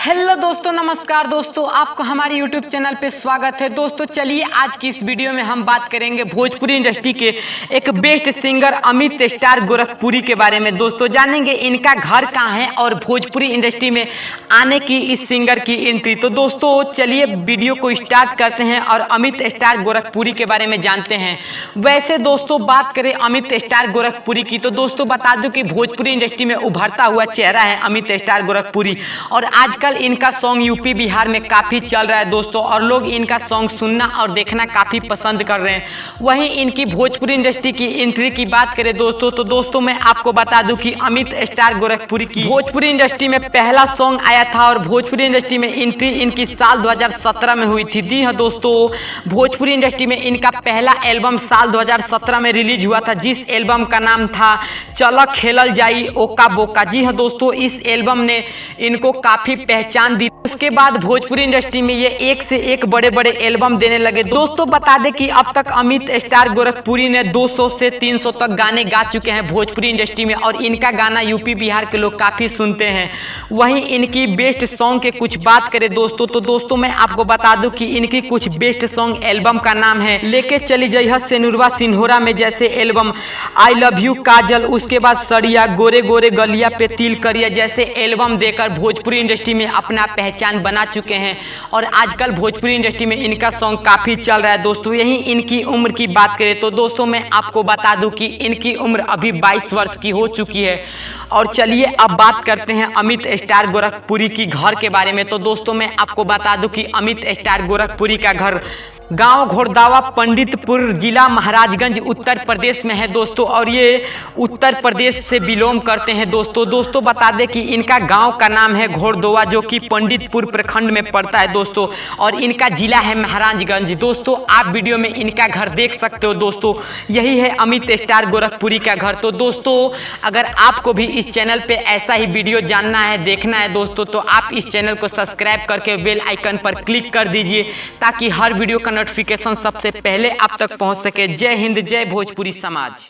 Hello दोस्तों, नमस्कार दोस्तों, आपको हमारे YouTube चैनल पे स्वागत है। दोस्तों चलिए आज की इस वीडियो में हम बात करेंगे भोजपुरी इंडस्ट्री के एक best singer Amit star Gorakhpuri के बारे में। दोस्तों जानेंगे इनका घर कहाँ है और भोजपुरी इंडस्ट्री में आने की इस सिंगर की एंट्री। तो दोस्तों चलिए वीडियो को स्टार्ट करते हैं और अमित स्टार गोरखपुरी के बारे में जानते हैं। वैसे दोस्तों बात करें अमित स्टार गोरखपुरी की तो दोस्तों बता दूं कि भोजपुरी इंडस्ट्री में उभरता हुआ चेहरा है अमित स्टार गोरखपुरी और आजकल इनका सॉन्ग यूपी बिहार में काफी चल रहा है दोस्तों, और लोग इनका सॉन्ग सुनना और देखना काफी पसंद कर रहे हैं। वहीं इनकी भोजपुरी इंडस्ट्री की एंट्री की बात करें दोस्तों तो दोस्तों मैं आपको बता दूं कि अमित स्टार गोरखपुरी की भोजपुरी इंडस्ट्री में पहला सॉन्ग आया था और भोजपुरी इंडस्ट्री में एंट्री इनकी साल 2017 में हुई थी। जी हाँ दोस्तों, भोजपुरी इंडस्ट्री में इनका पहला एल्बम साल 2017 में रिलीज हुआ था, जिस एल्बम का नाम था चलो खेलल जाई ओका बोका। जी हाँ दोस्तों, इस एल्बम ने इनको काफी पहचान दी। उसके बाद भोजपुरी इंडस्ट्री में ये एक से एक बड़े बड़े एल्बम देने लगे। दोस्तों बता दें कि अब तक अमित स्टार गोरखपुरी ने 200 से 300 तक गाने गा चुके हैं भोजपुरी इंडस्ट्री में और इनका गाना यूपी बिहार के लोग काफी सुनते हैं। वहीं इनकी बेस्ट सॉन्ग के कुछ बात करें दोस्तों तो दोस्तों मैं आपको बता दूं कि इनकी कुछ बेस्ट सॉन्ग एल्बम का नाम है लेके चली जइहा सेनुरवा सिन्होरा में जैसे एल्बम, आई लव यू काजल, उसके बाद सड़िया, गोरे गोरे गलिया पे तिल करिया जैसे एल्बम देकर भोजपुरी इंडस्ट्री में अपना पहचान बना चुके हैं और आजकल भोजपुरी इंडस्ट्री में इनका सॉन्ग काफी चल रहा है दोस्तों। यही इनकी उम्र की बात करें तो दोस्तों मैं आपको बता दूं कि इनकी उम्र अभी 22 वर्ष की हो चुकी है। और चलिए अब बात करते हैं अमित स्टार गोरखपुरी की घर के बारे में। तो दोस्तों मैं आपको बता दूं कि अमित स्टार गोरखपुरी का घर गांव घोड़दावा पंडितपुर जिला महाराजगंज उत्तर प्रदेश में है दोस्तों, और ये उत्तर प्रदेश से बिलोंग करते हैं दोस्तों बता दें कि इनका गांव का नाम है घोड़दोवा जो कि पंडितपुर प्रखंड में पड़ता है दोस्तों, और इनका जिला है महाराजगंज। दोस्तों आप वीडियो में इनका घर देख सकते हो दोस्तों, यही है अमित स्टार गोरखपुरी का घर। तो दोस्तों अगर आपको भी इस चैनल पे ऐसा ही वीडियो जानना है, देखना है दोस्तों, तो आप इस चैनल को सब्सक्राइब करके बेल आइकन पर क्लिक कर दीजिए ताकि हर वीडियो का नोटिफिकेशन सबसे पहले आप तक पहुंच सके। जय हिंद, जय भोजपुरी समाज।